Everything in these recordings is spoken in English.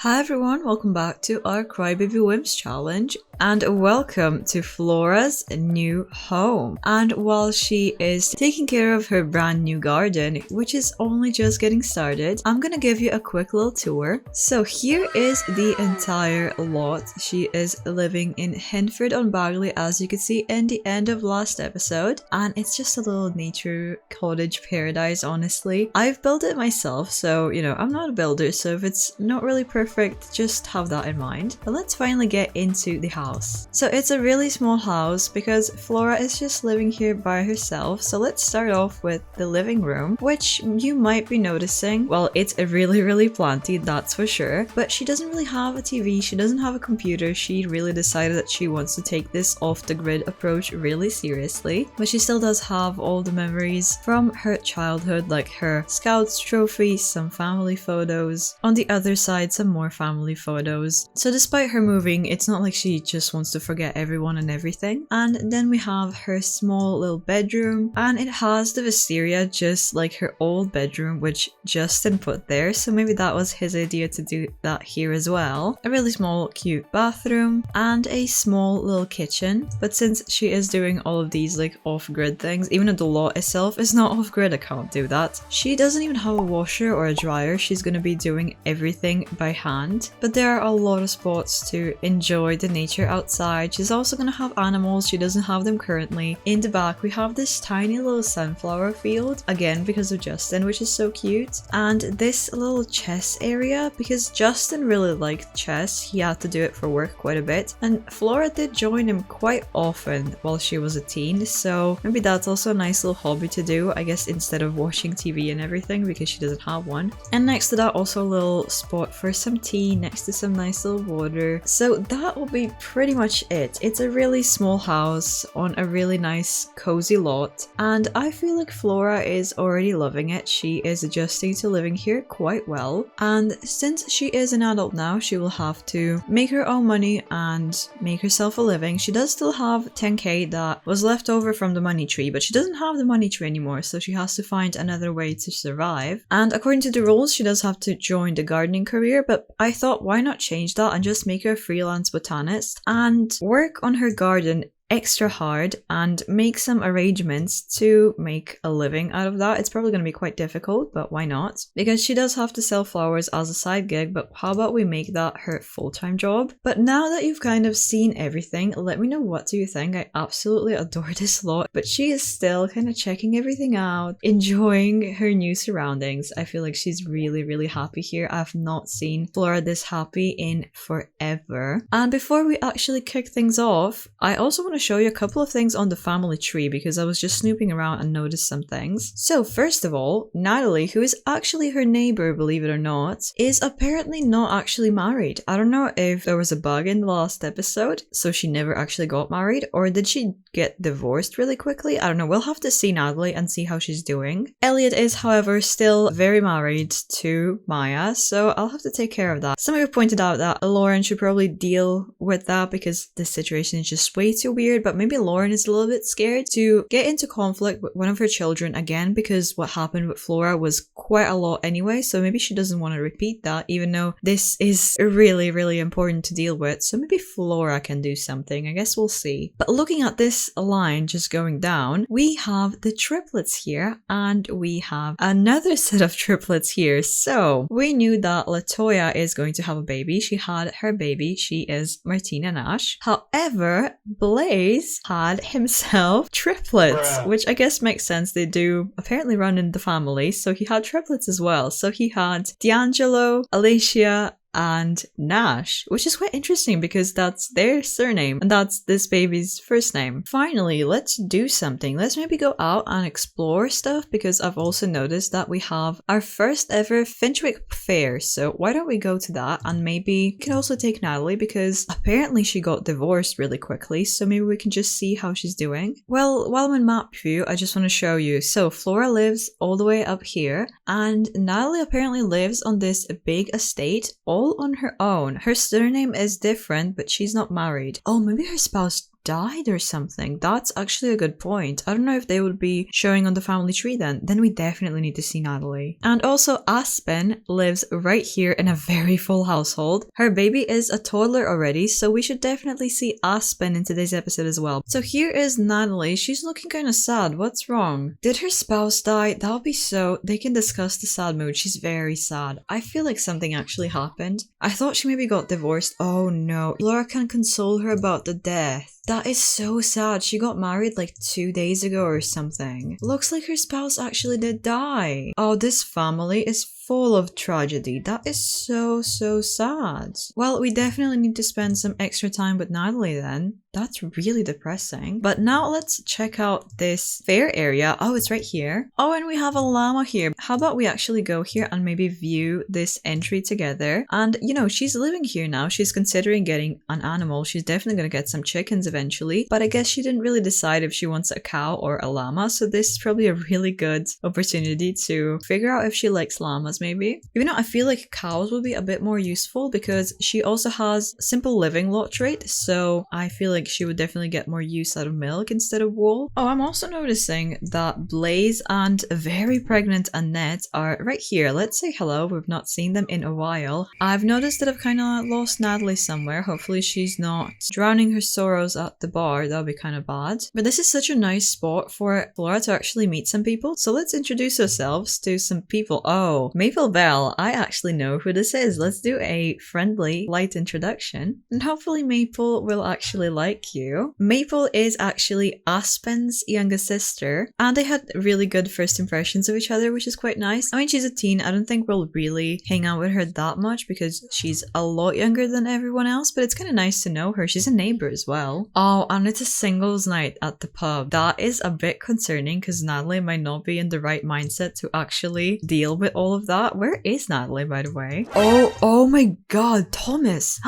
Hi everyone, welcome back to our Crybaby Whims challenge and welcome to Flora's new home. And while she is taking care of her brand new garden, which is only just getting started, I'm gonna give you a quick little tour. So here is the entire lot. She is living in Henford on Bagley, as you could see in the end of last episode, and it's just a little nature cottage paradise. Honestly, I've built it myself, so I'm not a builder, so if it's not really perfect, just have that in mind. But let's finally get into the house. So it's a really small house because Flora is just living here by herself. So let's start off with the living room, which you might be noticing. Well, it's really planty, that's for sure. But she doesn't really have a TV, she doesn't have a computer. She really decided that she wants to take this off-the-grid approach really seriously. But she still does have all the memories from her childhood, like her Scouts trophy, some family photos. On the other side, some more family photos. So despite her moving, it's not like she just wants to forget everyone and everything. And then we have her small little bedroom, and it has the wisteria just like her old bedroom, which Justin put there, so maybe that was his idea to do that here as well. A really small cute bathroom and a small little kitchen. But since she is doing all of these like off-grid things, even though the lot itself is not off-grid, I can't do that. She doesn't even have a washer or a dryer. She's gonna be doing everything by hand. But there are a lot of spots to enjoy the nature outside. She's also gonna have animals. She doesn't have them currently. In the back we have this tiny little sunflower field, again because of Justin, which is so cute. And this little chess area, because Justin really liked chess, he had to do it for work quite a bit, and Flora did join him quite often while she was a teen, so maybe that's also a nice little hobby to do, I guess, instead of watching TV and everything, because she doesn't have one. And next to that, also a little spot for some tea next to some nice little water. So that will be pretty much it. It's a really small house on a really nice cozy lot, and I feel like Flora is already loving it. She is adjusting to living here quite well, and since she is an adult now, she will have to make her own money and make herself a living. She does still have 10k that was left over from the money tree, but she doesn't have the money tree anymore, so she has to find another way to survive. And according to the rules, she does have to join the gardening career, but I thought, why not change that and just make her a freelance botanist and work on her garden extra hard and make some arrangements to make a living out of that. It's probably going to be quite difficult, but why not? Because she does have to sell flowers as a side gig, but how about we make that her full-time job? But now that you've kind of seen everything, let me know, what do you think? I absolutely adore this lot, but she is still kind of checking everything out, enjoying her new surroundings. I feel like she's really happy here. I've not seen Flora this happy in forever. And before we actually kick things off, I also want to show you a couple of things on the family tree because I was just snooping around and noticed some things. So first of all, Natalie, who is actually her neighbor, believe it or not, is apparently not actually married. I don't know if there was a bug in the last episode, so she never actually got married, or did she get divorced really quickly? I don't know. We'll have to see Natalie and see how she's doing. Elliot is, however, still very married to Maya, so I'll have to take care of that. Some of you pointed out that Lauren should probably deal with that because this situation is just way too weird, but maybe Lauren is a little bit scared to get into conflict with one of her children again, because what happened with Flora was quite a lot anyway, so maybe she doesn't want to repeat that, even though this is really important to deal with. So maybe Flora can do something. I guess we'll see. But looking at this line just going down, we have the triplets here, and we have another set of triplets here. So we knew that Latoya is going to have a baby. She had her baby. She is Martina Nash. However, Blaze had himself triplets, which I guess makes sense. They do apparently run in the family, so he had triplets as well. So he had D'Angelo, Alicia, and Nash, which is quite interesting because that's their surname and that's this baby's first name. Finally, let's do something. Let's maybe go out and explore stuff, because I've also noticed that we have our first ever Finchwick fair, so why don't we go to that, and maybe we can also take Natalie because apparently she got divorced really quickly, so maybe we can just see how she's doing. Well, while I'm in map view, I just want to show you. So Flora lives all the way up here, and Natalie apparently lives on this big estate all on her own. Her surname is different, but she's not married. Oh, maybe her spouse died or something. That's actually a good point. I don't know if they would be showing on the family tree then. Then we definitely need to see Natalie. And also Aspen lives right here in a very full household. Her baby is a toddler already, so we should definitely see Aspen in today's episode as well. So here is Natalie. She's looking kind of sad. What's wrong? Did her spouse die? That would be so... They can discuss the sad mood. She's very sad. I feel like something actually happened. I thought she maybe got divorced. Oh no. Laura can console her about the death. That is so sad. She got married like 2 days ago or something. Looks like her spouse actually did die. Oh, this family is full of tragedy. That is so sad. Well, we definitely need to spend some extra time with Natalie then. That's really depressing. But now let's check out this fair area. Oh, it's right here. Oh, and we have a llama here. How about we actually go here and maybe view this entry together? And you know, she's living here now. She's considering getting an animal. She's definitely going to get some chickens eventually. But I guess she didn't really decide if she wants a cow or a llama. So this is probably a really good opportunity to figure out if she likes llamas maybe. Even though I feel like cows would be a bit more useful because she also has simple living lot rate. So I feel like she would definitely get more use out of milk instead of wool. Oh, I'm also noticing that Blaze and very pregnant Annette are right here. Let's say hello. We've not seen them in a while. I've noticed that I've kind of lost Natalie somewhere. Hopefully she's not drowning her sorrows at the bar. That would be kind of bad. But this is such a nice spot for Flora to actually meet some people. So let's introduce ourselves to some people. Oh, Maple Bell. I actually know who this is. Let's do a friendly, light introduction. And hopefully Maple will actually like you. Maple is actually Aspen's younger sister, and they had really good first impressions of each other, which is quite nice. I mean, she's a teen. I don't think we'll really hang out with her that much because she's a lot younger than everyone else, but it's kind of nice to know her. She's a neighbor as well. Oh, and it's a singles night at the pub. That is a bit concerning because Natalie might not be in the right mindset to actually deal with all of that. Where is Natalie, by the way? Oh my god, Thomas.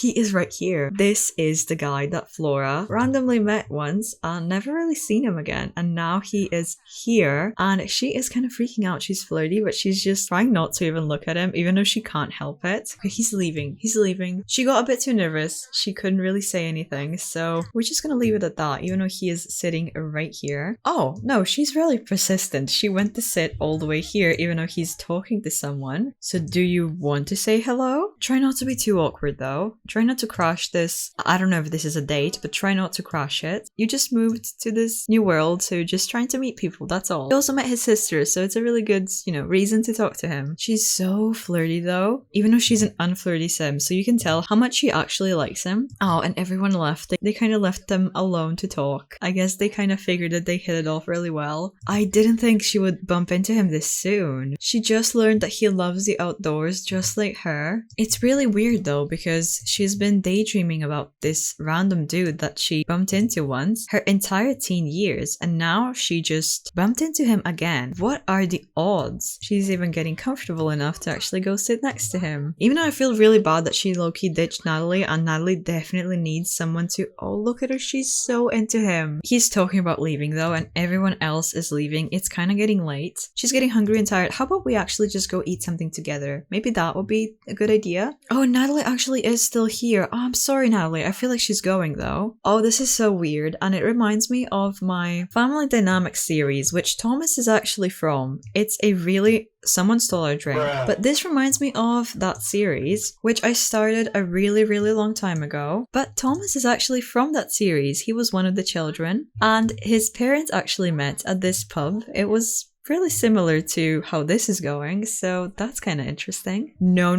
He is right here. This is the guy that Flora randomly met once and never really seen him again. And now he is here and she is kind of freaking out. She's flirty, but she's just trying not to even look at him, even though she can't help it. Okay, he's leaving. He's leaving. She got a bit too nervous. She couldn't really say anything. So we're just gonna leave it at that, even though he is sitting right here. Oh, no, she's really persistent. She went to sit all the way here, even though he's talking to someone. So do you want to say hello? Try not to be too awkward though. Try not to crash this. I don't know if this is a date, but try not to crash it. You just moved to this new world, so just trying to meet people, that's all. He also met his sister, so it's a really good, reason to talk to him. She's so flirty though, even though she's an unflirty sim, so you can tell how much she actually likes him. Oh, and everyone left. They kind of left them alone to talk. I guess they kind of figured that they hit it off really well. I didn't think she would bump into him this soon. She just learned that he loves the outdoors just like her. It's really weird though, because she's been daydreaming about this random dude that she bumped into once her entire teen years, and now she just bumped into him again. What are the odds? She's even getting comfortable enough to actually go sit next to him. Even though I feel really bad that she low-key ditched Natalie, and Natalie definitely needs someone to... Oh, look at her. She's so into him. He's talking about leaving though, and everyone else is leaving. It's kind of getting late. She's getting hungry and tired. How about we actually just go eat something together? Maybe that would be a good idea. Oh, Natalie actually is still here. Oh, I'm sorry, Natalie. I feel like she's going though. Oh, this is so weird, and it reminds me of my Family Dynamics series, which Thomas is actually from. It's a really... Someone stole our drink. But this reminds me of that series, which I started a really long time ago. But Thomas is actually from that series. He was one of the children, and his parents actually met at this pub. It was really similar to how this is going, so that's kind of interesting. No,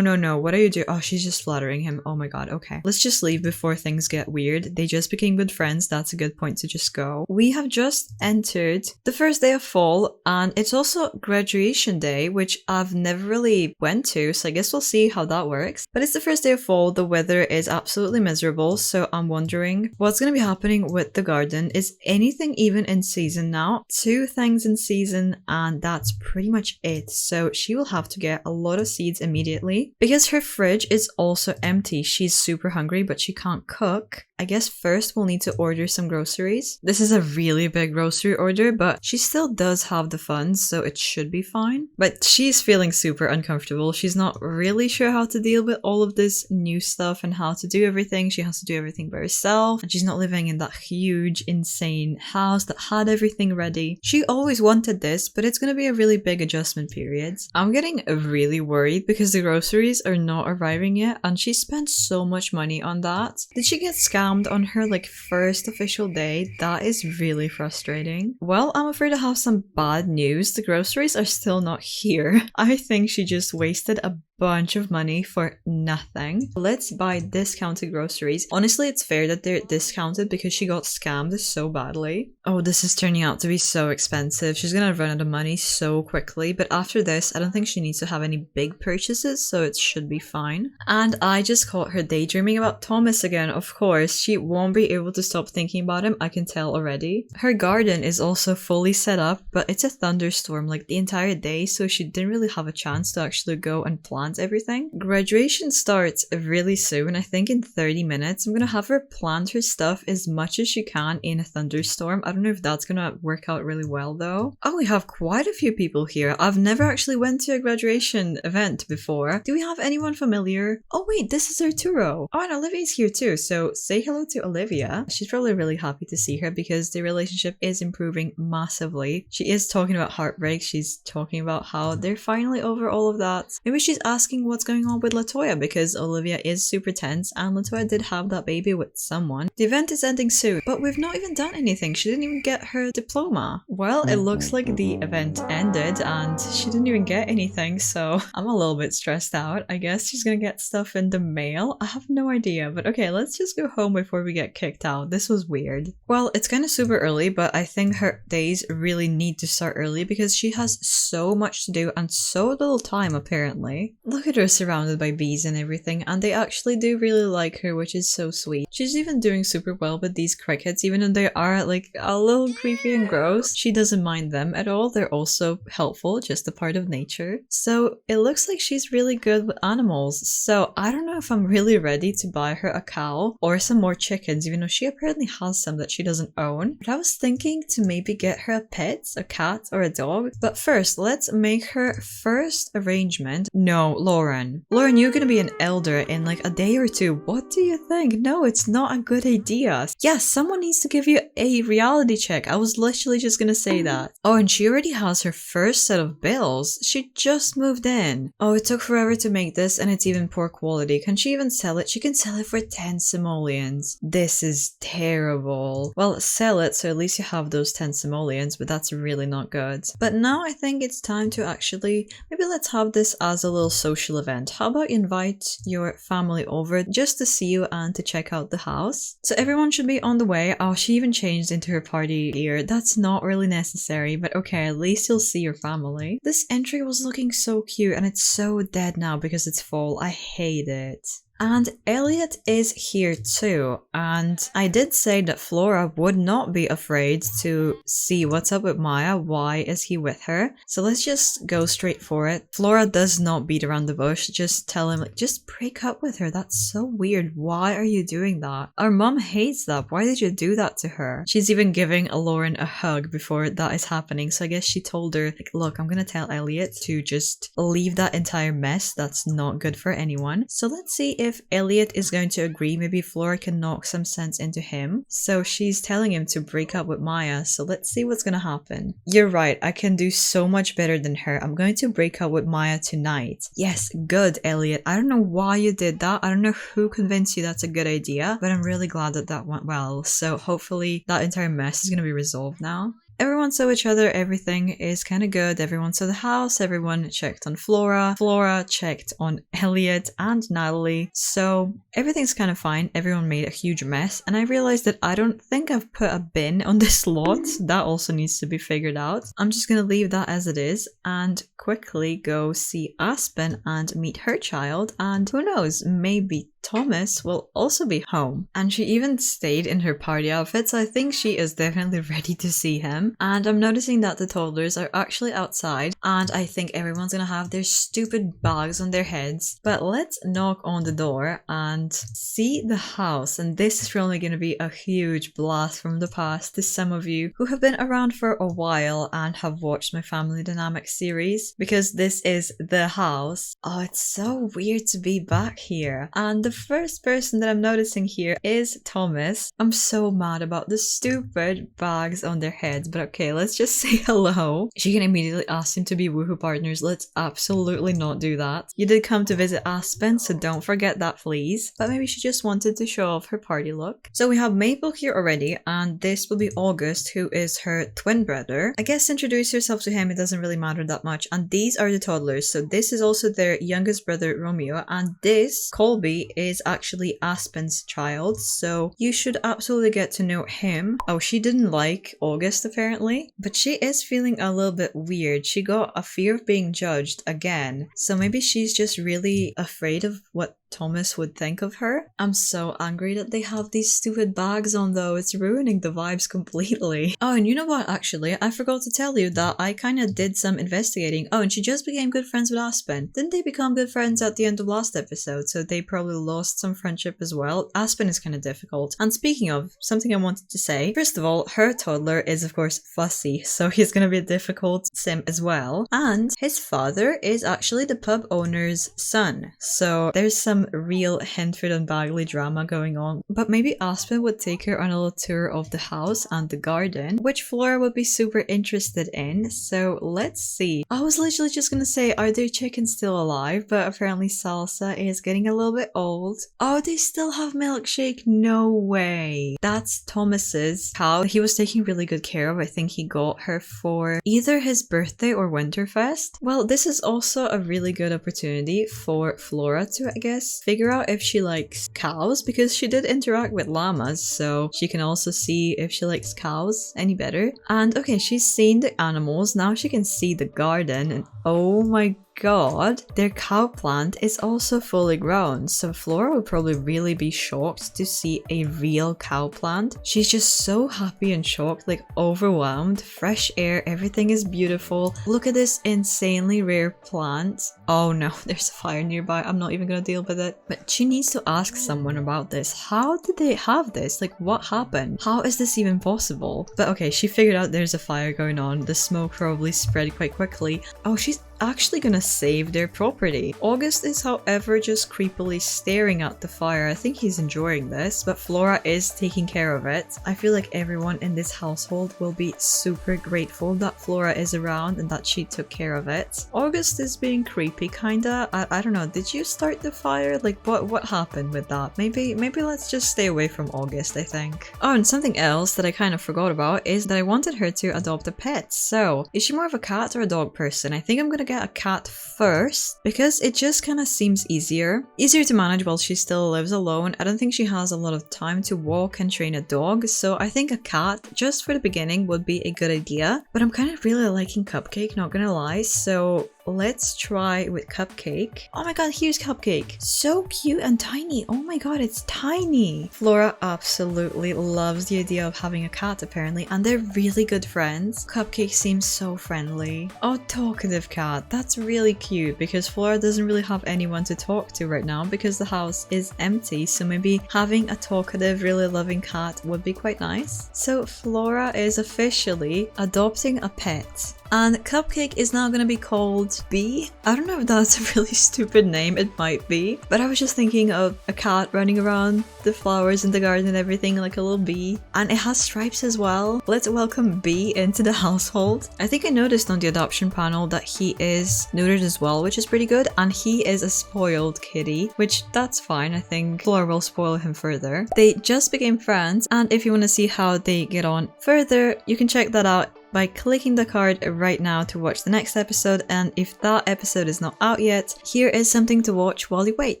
what are you doing? Oh, she's just flattering him. Oh my god, okay. Let's just leave before things get weird. They just became good friends. That's a good point to just go. We have just entered the first day of fall, and it's also graduation day, which I've never really went to, so I guess we'll see how that works. But it's the first day of fall. The weather is absolutely miserable, so I'm wondering what's going to be happening with the garden. Is anything even in season now? 2 things in season, and that's pretty much it. So she will have to get a lot of seeds immediately because her fridge is also empty. She's super hungry, but she can't cook. I guess first we'll need to order some groceries. This is a really big grocery order, but she still does have the funds, so it should be fine. But she's feeling super uncomfortable. She's not really sure how to deal with all of this new stuff and how to do everything. She has to do everything by herself, and she's not living in that huge, insane house that had everything ready. She always wanted this, but it's gonna be a really big adjustment period. I'm getting really worried because the groceries are not arriving yet, and she spent so much money on that. Did she get scammed on her like first official day? That is really frustrating. Well, I'm afraid I have some bad news. The groceries are still not here. I think she just wasted a bunch of money for nothing. Let's buy discounted groceries. Honestly, it's fair that they're discounted because she got scammed so badly. Oh, this is turning out to be so expensive. She's gonna run out of money so quickly, but after this, I don't think she needs to have any big purchases, so it should be fine. And I just caught her daydreaming about Thomas again, of course. She won't be able to stop thinking about him, I can tell already. Her garden is also fully set up, but it's a thunderstorm like the entire day, so she didn't really have a chance to actually go and plant everything. Graduation starts really soon, I think in 30 minutes. I'm gonna have her plant her stuff as much as she can in a thunderstorm. I don't know if that's gonna work out really well though. Oh, we have quite a few people here. I've never actually went to a graduation event before. Do we have anyone familiar? Oh wait, this is Arturo. Oh, and Olivia's here too, so say hello to Olivia. She's probably really happy to see her because the relationship is improving massively. She is talking about heartbreak. She's talking about how they're finally over all of that. Maybe she's asking what's going on with Latoya because Olivia is super tense and Latoya did have that baby with someone. The event is ending soon, but we've not even done anything. She didn't even get her diploma. Well, it looks like the event ended and she didn't even get anything, so I'm a little bit stressed out. I guess she's gonna get stuff in the mail. I have no idea, but okay, let's just go home before we get kicked out. This was weird. Well, it's kind of super early, but I think her days really need to start early because she has so much to do and so little time apparently. Look at her surrounded by bees and everything, and they actually do really like her, which is so sweet. She's even doing super well with these crickets, even though they are like a little creepy and gross. She doesn't mind them at all. They're also helpful, just a part of nature. So it looks like she's really good with animals. So I don't know if I'm really ready to buy her a cow or some more chickens, even though she apparently has some that she doesn't own. But I was thinking to maybe get her a pet, a cat or a dog. But first, let's make her first arrangement. No, Lauren, you're gonna be an elder in like a day or two. What do you think? No, it's not a good idea. Yes, someone needs to give you a reality check. I was literally just gonna say that. Oh, and she already has her first set of bills. She just moved in. Oh, it took forever to make this and it's even poor quality. Can she even sell it? She can sell it for 10 simoleons. This is terrible. Well, sell it so at least you have those 10 simoleons, but that's really not good. But now I think it's time to actually, maybe let's have this as a little social event. How about you invite your family over just to see you and to check out the house? So everyone should be on the way. Oh, she even changed into her party gear. That's not really necessary, but okay, at least you'll see your family. This entry was looking so cute and it's so dead now because it's fall. I hate it. And Elliot is here too, and I did say that Flora would not be afraid to see what's up with Maya. Why is he with her? So let's just go straight for it. Flora does not beat around the bush. Just tell him, like, just break up with her. That's so weird. Why are you doing that? Our mom hates that. Why did you do that to her? She's even giving Lauren a hug before that is happening. So I guess she told her, like, look, I'm gonna tell Elliot to just leave that entire mess. That's not good for anyone. So let's see if Elliot is going to agree. Maybe Flora can knock some sense into him. So she's telling him to break up with Maya. So let's see what's gonna happen. You're right. I can do so much better than her. I'm going to break up with Maya tonight. Yes, good, Elliot. I don't know why you did that. I don't know who convinced you that's a good idea, but I'm really glad that that went well. So hopefully that entire mess is gonna be resolved now. Everyone saw each other, everything is kind of good. Everyone saw the house, everyone checked on Flora. Flora checked on Elliot and Natalie. So everything's kind of fine. Everyone made a huge mess. And I realized that I don't think I've put a bin on this lot. That also needs to be figured out. I'm just going to leave that as it is and quickly go see Aspen and meet her child. And who knows, maybe Thomas will also be home. And she even stayed in her party outfit, so I think she is definitely ready to see him. And I'm noticing that the toddlers are actually outside, and I think everyone's gonna have their stupid bags on their heads. But let's knock on the door and see the house. And this is really gonna be a huge blast from the past to some of you who have been around for a while and have watched my Family Dynamics series, because this is the house. Oh, it's so weird to be back here. And the first person that I'm noticing here is Thomas. I'm so mad about the stupid bags on their heads, but okay, let's just say hello. She can immediately ask him to be woohoo partners. Let's absolutely not do that. You did come to visit Aspen, so don't forget that, please. But maybe she just wanted to show off her party look. So we have Maple here already, and this will be August, who is her twin brother. I guess introduce yourself to him, it doesn't really matter that much. And these are the toddlers. So this is also their youngest brother, Romeo, and this, Colby, is actually Aspen's child. So you should absolutely get to know him. Oh, she didn't like August apparently, but she is feeling a little bit weird. She got a fear of being judged again. So maybe she's just really afraid of what Thomas would think of her. I'm so angry that they have these stupid bags on though. It's ruining the vibes completely. Oh, and you know what, actually, I forgot to tell you that I kind of did some investigating. Oh, and she just became good friends with Aspen. Didn't they become good friends at the end of last episode? So they probably lost some friendship as well. Aspen is kind of difficult. And speaking of, something I wanted to say. First of all, her toddler is of course fussy, so he's gonna be a difficult sim as well. And his father is actually the pub owner's son. So there's some real Henford and Bagley drama going on. But maybe Aspen would take her on a little tour of the house and the garden, which Flora would be super interested in. So let's see. I was literally just gonna say, are their chickens still alive? But apparently Salsa is getting a little bit old. Oh, they still have Milkshake? No way. That's Thomas's cow. He was taking really good care of. I think he got her for either his birthday or Winterfest. Well, this is also a really good opportunity for Flora to, I guess, figure out if she likes cows, because she did interact with llamas, so she can also see if she likes cows any better. And okay, she's seen the animals, now she can see the garden, and oh my god, their cow plant is also fully grown, so Flora would probably really be shocked to see a real cow plant. She's just so happy and shocked, like overwhelmed. Fresh air, everything is beautiful. Look at this insanely rare plant. Oh no, there's a fire nearby. I'm not even gonna deal with it. But she needs to ask someone about this. How did they have this? Like, what happened? How is this even possible? But okay, she figured out there's a fire going on. The smoke probably spread quite quickly. Oh, she's actually gonna save their property. August is, however, just creepily staring at the fire. I think he's enjoying this, but Flora is taking care of it. I feel like everyone in this household will be super grateful that Flora is around and that she took care of it. August is being creepy, kinda. I don't know, did you start the fire? Like, what happened with that? Maybe let's just stay away from August, I think. Oh, and something else that I kind of forgot about is that I wanted her to adopt a pet. So, is she more of a cat or a dog person? I think I'm gonna get a cat first, because it just kind of seems easier to manage while she still lives alone. I don't think she has a lot of time to walk and train a dog, so I think a cat just for the beginning would be a good idea. But I'm kind of really liking Cupcake, not gonna lie, so let's try with Cupcake. Oh my god, here's Cupcake. So cute and tiny. Oh my god, it's tiny. Flora absolutely loves the idea of having a cat apparently, and they're really good friends. Cupcake seems so friendly. Oh, talkative cat. That's really cute, because Flora doesn't really have anyone to talk to right now because the house is empty, so maybe having a talkative, really loving cat would be quite nice. So Flora is officially adopting a pet. And Cupcake is now gonna be called Bee. I don't know if that's a really stupid name, it might be. But I was just thinking of a cat running around the flowers in the garden and everything like a little bee. And it has stripes as well. Let's welcome Bee into the household. I think I noticed on the adoption panel that he is neutered as well, which is pretty good. And he is a spoiled kitty, which that's fine. I think Flora will spoil him further. They just became friends, and if you want to see how they get on further, you can check that out by clicking the card right now to watch the next episode. And if that episode is not out yet, here is something to watch while you wait.